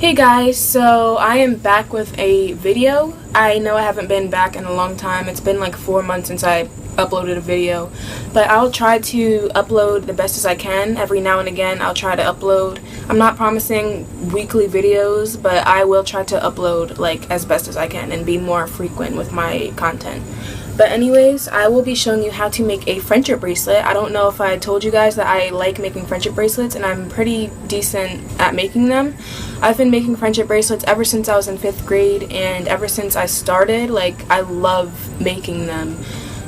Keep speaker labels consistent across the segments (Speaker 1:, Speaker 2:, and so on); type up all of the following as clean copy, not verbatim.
Speaker 1: Hey guys, so I am back with a video. I know I haven't been back in a long time. It's been like 4 months since I uploaded a video, but I'll try to upload the best as I can. Every now and again I'll try to upload. I'm not promising weekly videos, but I will try to upload like as best as I can and be more frequent with my content. But anyways, I will be showing you how to make a friendship bracelet. I don't know if I told you guys that I like making friendship bracelets, and I'm pretty decent at making them. I've been making friendship bracelets ever since I was in 5th grade, and ever since I started, like, I love making them.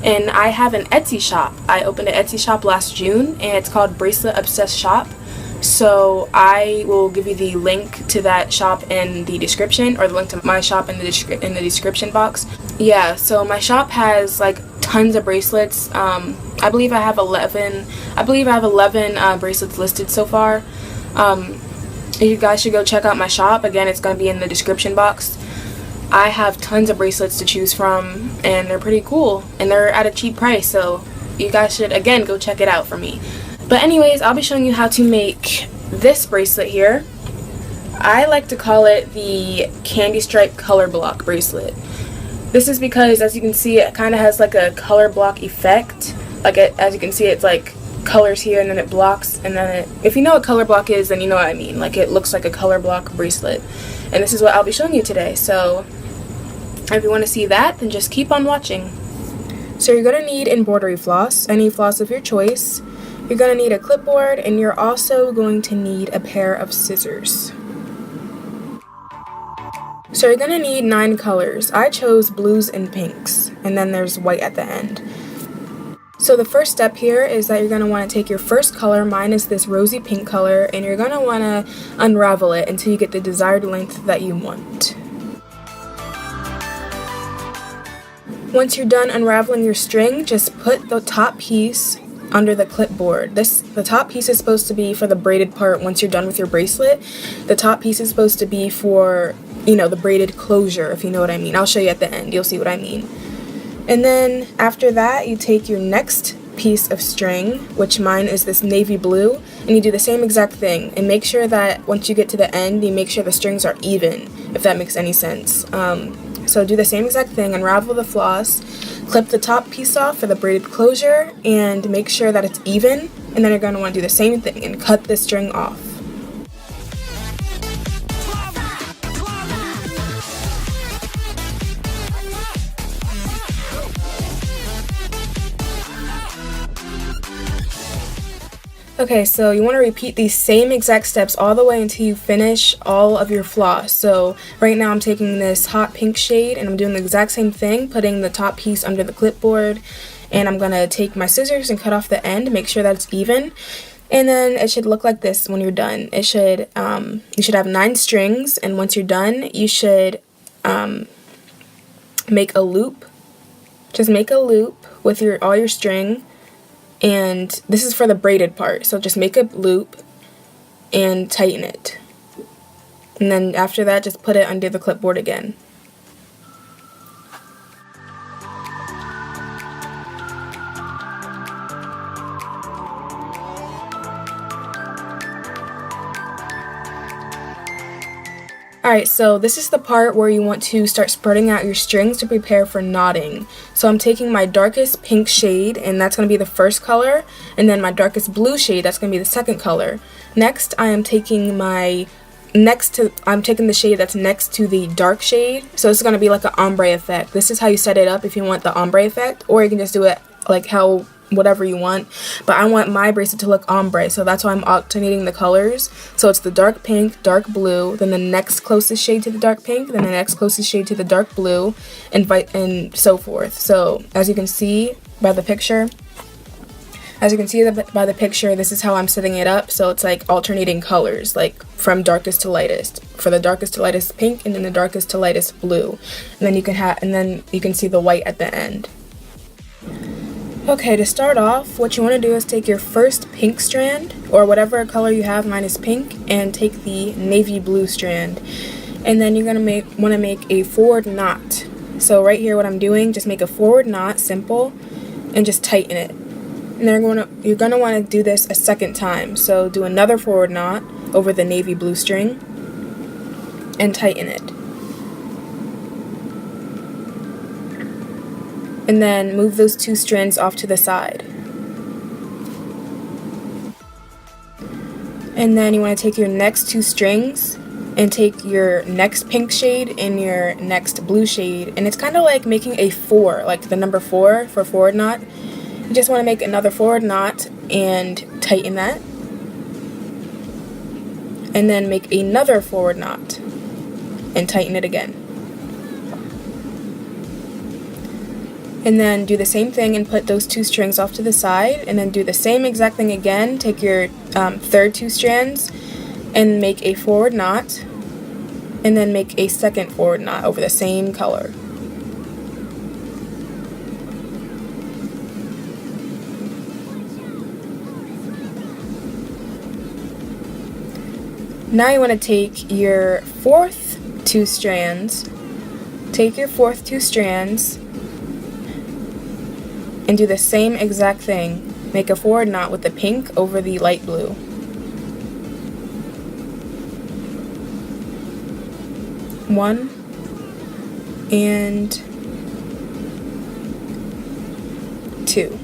Speaker 1: And I have an Etsy shop. I opened an Etsy shop last June, and it's called Bracelet Obsessed Shop. So I will give you the link to that shop in the description, or the link to my shop in the description box. Yeah, so my shop has like tons of bracelets. I believe I have 11 bracelets listed so far. You guys should go check out my shop. Again, it's going to be in the description box. I have tons of bracelets to choose from, and they're pretty cool, and they're at a cheap price, so you guys should again go check it out for me. But anyways, I'll be showing you how to make this bracelet here. I like to call it the CANDYSTRIPE color block bracelet. This is because, as you can see, it kind of has like a color block effect. As you can see, it's like colors here and then it blocks, and then if you know what color block is, then you know what I mean. Like, it looks like a color block bracelet. And this is what I'll be showing you today. So if you want to see that, then just keep on watching. So you're going to need embroidery floss, any floss of your choice. You're going to need a clipboard, and you're also going to need a pair of scissors. So you're going to need 9 colors. I chose blues and pinks, and then there's white at the end. So the first step here is that you're going to want to take your first color, mine is this rosy pink color, and you're going to want to unravel it until you get the desired length that you want. Once you're done unraveling your string, just put the top piece under the clipboard. The top piece is supposed to be for the braided part. Once you're done with your bracelet, the top piece is supposed to be for, you know, the braided closure, if you know what I mean. I'll show you at the end, you'll see what I mean. And then after that, you take your next piece of string, which mine is this navy blue, and you do the same exact thing, and make sure that once you get to the end, you make sure the strings are even, if that makes any sense. So do the same exact thing, unravel the floss, clip the top piece off for the braided closure, and make sure that it's even, and then you're going to want to do the same thing and cut the string off. Okay, so you want to repeat these same exact steps all the way until you finish all of your floss. So right now I'm taking this hot pink shade and I'm doing the exact same thing, putting the top piece under the clipboard, and I'm going to take my scissors and cut off the end, make sure that it's even. And then it should look like this when you're done. It should you should have 9 strings, and once you're done, you should make a loop. Just make a loop with all your string. And this is for the braided part, so just make a loop and tighten it. And then after that, just put it under the clipboard again. Alright, so this is the part where you want to start spreading out your strings to prepare for knotting. So I'm taking my darkest pink shade, and that's going to be the first color, and then my darkest blue shade, that's going to be the second color. Next, I am taking the shade that's next to the dark shade, so this is going to be like an ombre effect. This is how you set it up if you want the ombre effect, or you can just do it like whatever you want, but I want my bracelet to look ombre, so that's why I'm alternating the colors. So it's the dark pink, dark blue, then the next closest shade to the dark pink, then the next closest shade to the dark blue, and so forth. So as you can see by the picture, this is how I'm setting it up. So it's like alternating colors, like from darkest to lightest, for the darkest to lightest pink, and then the darkest to lightest blue, and then you can see the white at the end. Okay, to start off, what you want to do is take your first pink strand, or whatever color you have, mine is pink, and take the navy blue strand. And then you're going to want to make a forward knot. So right here what I'm doing, just make a forward knot, simple, and just tighten it. And then you're going to want to do this a second time. So do another forward knot over the navy blue string. and tighten it. And then move those 2 strands off to the side. And then you want to take your next 2 strings and take your next pink shade and your next blue shade, and it's kind of like making a 4, like the number 4 for forward knot. You just want to make another forward knot and tighten that, and then make another forward knot and tighten it again. And then do the same thing and put those 2 strings off to the side, and then do the same exact thing again. Take your third 2 strands and make a forward knot, and then make a second forward knot over the same color. Now you want to take your fourth 2 strands, and do the same exact thing. Make a forward knot with the pink over the light blue. One and 2.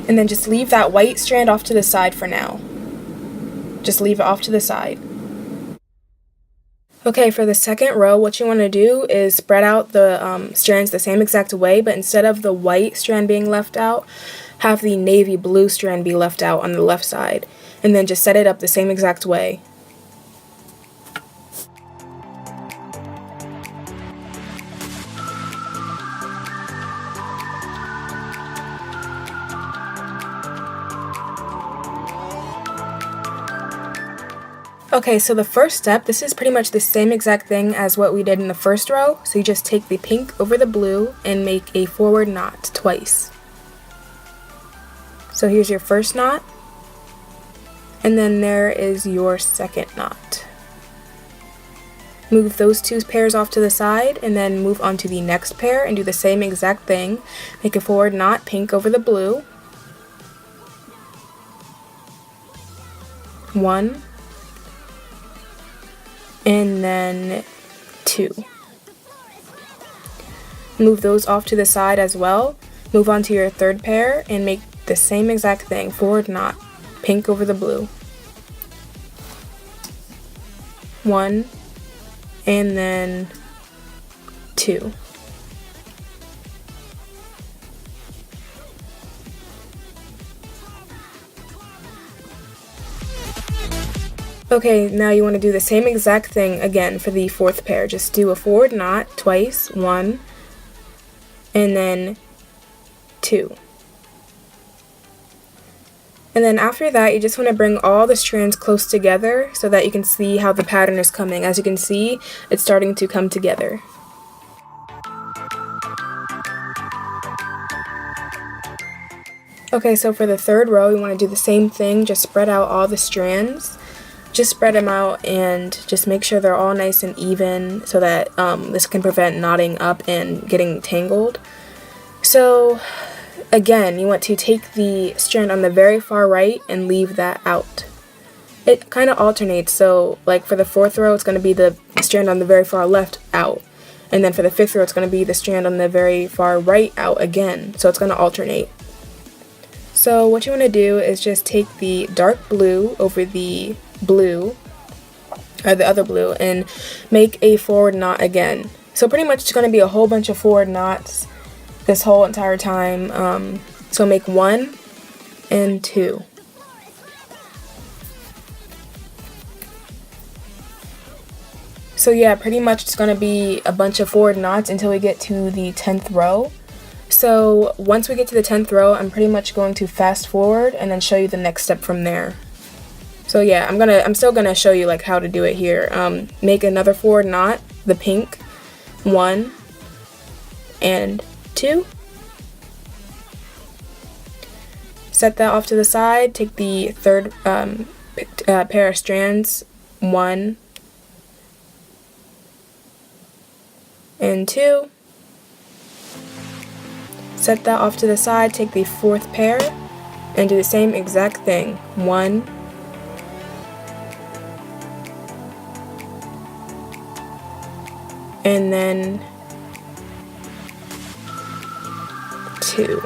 Speaker 1: And then just leave that white strand off to the side for now. Just leave it off to the side. Okay, for the second row, what you want to do is spread out the strands the same exact way, but instead of the white strand being left out, have the navy blue strand be left out on the left side, and then just set it up the same exact way. Okay, so the first step, this is pretty much the same exact thing as what we did in the first row. So you just take the pink over the blue and make a forward knot twice. So here's your first knot, and then there is your second knot. Move those 2 pairs off to the side, and then move on to the next pair and do the same exact thing. Make a forward knot, pink over the blue. 1. And then 2. Move those off to the side as well. Move on to your third pair and make the same exact thing. Forward knot, pink over the blue. 1 and then 2. Okay, now you want to do the same exact thing again for the fourth pair. Just do a forward knot twice, 1 and then 2. And then after that, you just want to bring all the strands close together so that you can see how the pattern is coming. As you can see, it's starting to come together. Okay, so for the third row, you want to do the same thing. Just spread out all the strands. Just spread them out and just make sure they're all nice and even so that this can prevent knotting up and getting tangled. So again, you want to take the strand on the very far right and leave that out. It kind of alternates, so like for the fourth row it's going to be the strand on the very far left out, and then for the fifth row it's going to be the strand on the very far right out again, so it's going to alternate. So what you want to do is just take the dark blue over the blue, or the other blue, and make a forward knot again. So pretty much it's going to be a whole bunch of forward knots this whole entire time. So make 1 and 2. So yeah, pretty much it's going to be a bunch of forward knots until we get to the 10th row. So once we get to the 10th row, I'm pretty much going to fast forward and then show you the next step from there. So yeah, I'm still gonna show you like how to do it here. Make another forward knot, the pink, 1 and 2. Set that off to the side. Take the third pair of strands, 1 and 2. Set that off to the side. Take the fourth pair and do the same exact thing, 1 and then 2.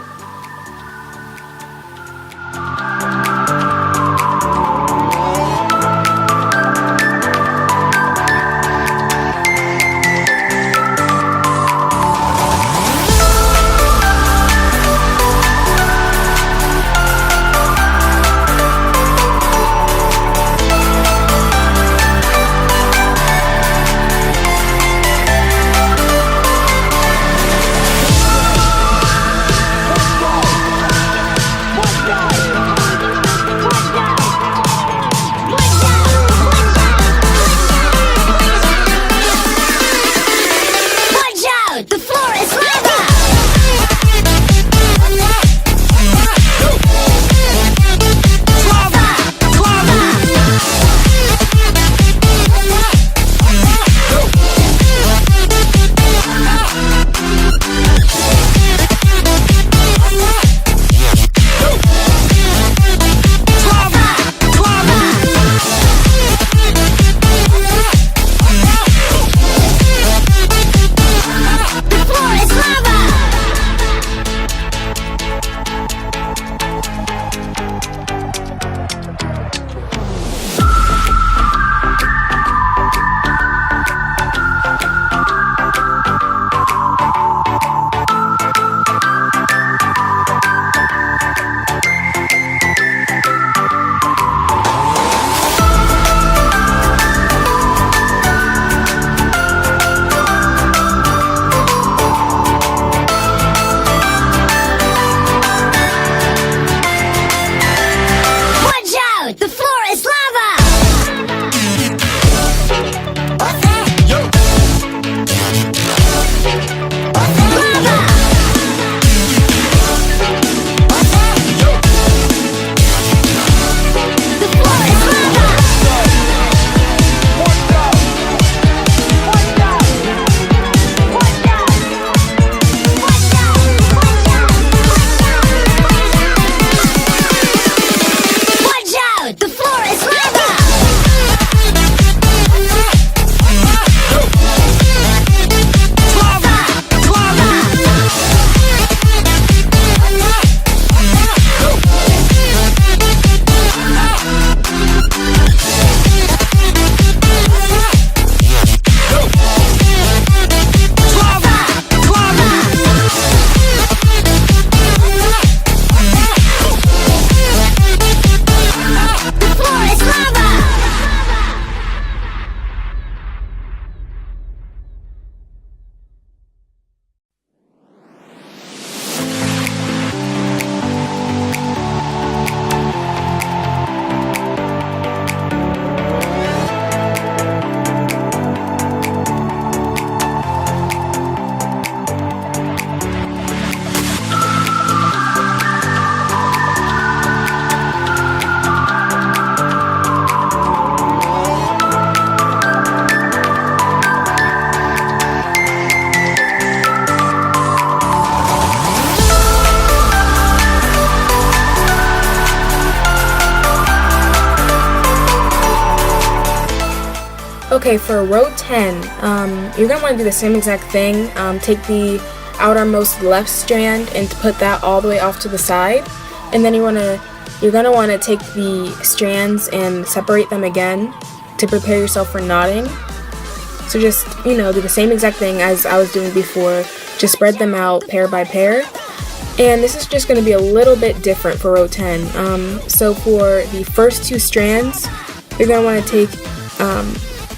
Speaker 1: Okay, for row 10, you're going to want to do the same exact thing. Take the outermost left strand and put that all the way off to the side. And then you're going to want to take the strands and separate them again to prepare yourself for knotting. So just, do the same exact thing as I was doing before. Just spread them out pair by pair. And this is just going to be a little bit different for row 10. So for the first 2 strands, you're going to want to take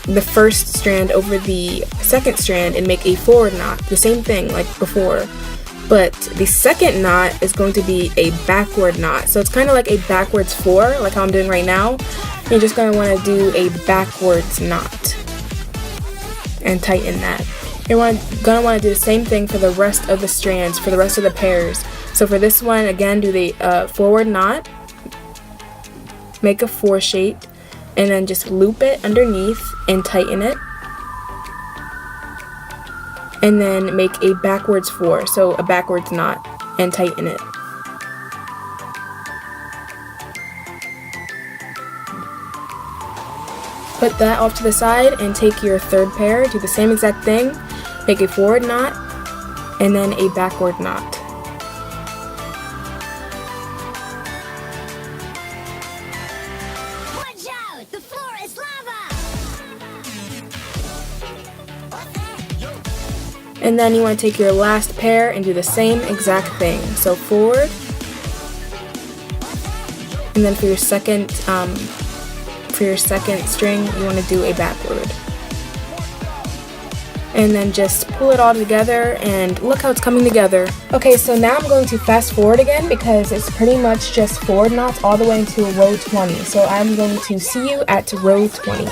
Speaker 1: the first strand over the second strand and make a forward knot. The same thing like before. But the second knot is going to be a backward knot. So it's kind of like a backwards 4, like how I'm doing right now. You're just going to want to do a backwards knot and tighten that. You're going to want to do the same thing for the rest of the strands, for the rest of the pairs. So for this one, again, do the forward knot, make a 4 shape, and then just loop it underneath and tighten it. And then make a backwards 4, so a backwards knot, and tighten it. Put that off to the side and take your third pair, do the same exact thing, make a forward knot and then a backward knot.
Speaker 2: Watch out, the floor is lava.
Speaker 1: And then you want to take your last pair and do the same exact thing. So forward, and then for your second string, you want to do a backward. And then just pull it all together and look how it's coming together. Okay, so now I'm going to fast forward again because it's pretty much just forward knots all the way into row 20. So I'm going to see you at row 20.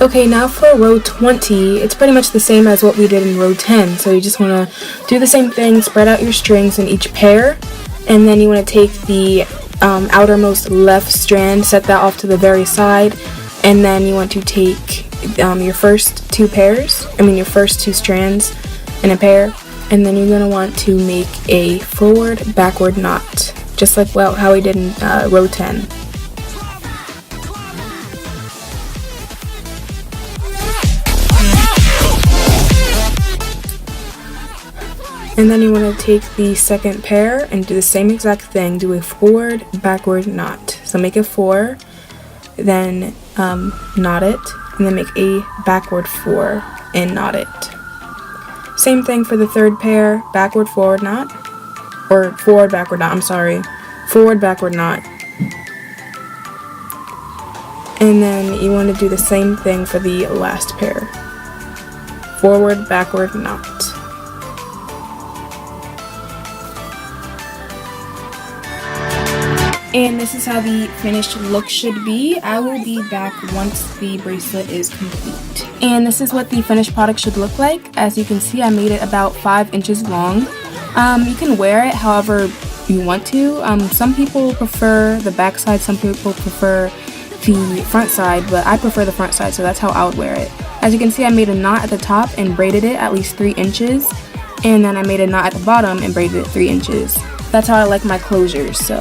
Speaker 1: Okay, now for row 20, it's pretty much the same as what we did in row 10. So you just want to do the same thing, spread out your strings in each pair, and then you want to take the outermost left strand, set that off to the very side, and then you want to take your first two strands in a pair, and then you're going to want to make a forward backward knot, just like how we did in row 10. And then you want to take the second pair and do the same exact thing, do a forward backward knot. So make a 4, then knot it, and then make a backward 4 and knot it. Same thing for the third pair, backward forward knot, or forward backward knot, I'm sorry, forward backward knot. And then you want to do the same thing for the last pair, forward backward knot. And this is how the finished look should be. I will be back once the bracelet is complete. And this is what the finished product should look like. As you can see, I made it about 5 inches long. You can wear it however you want to. Some people prefer the back side, some people prefer the front side, but I prefer the front side, so that's how I would wear it. As you can see, I made a knot at the top and braided it at least 3 inches. And then I made a knot at the bottom and braided it 3 inches. That's how I like my closures, so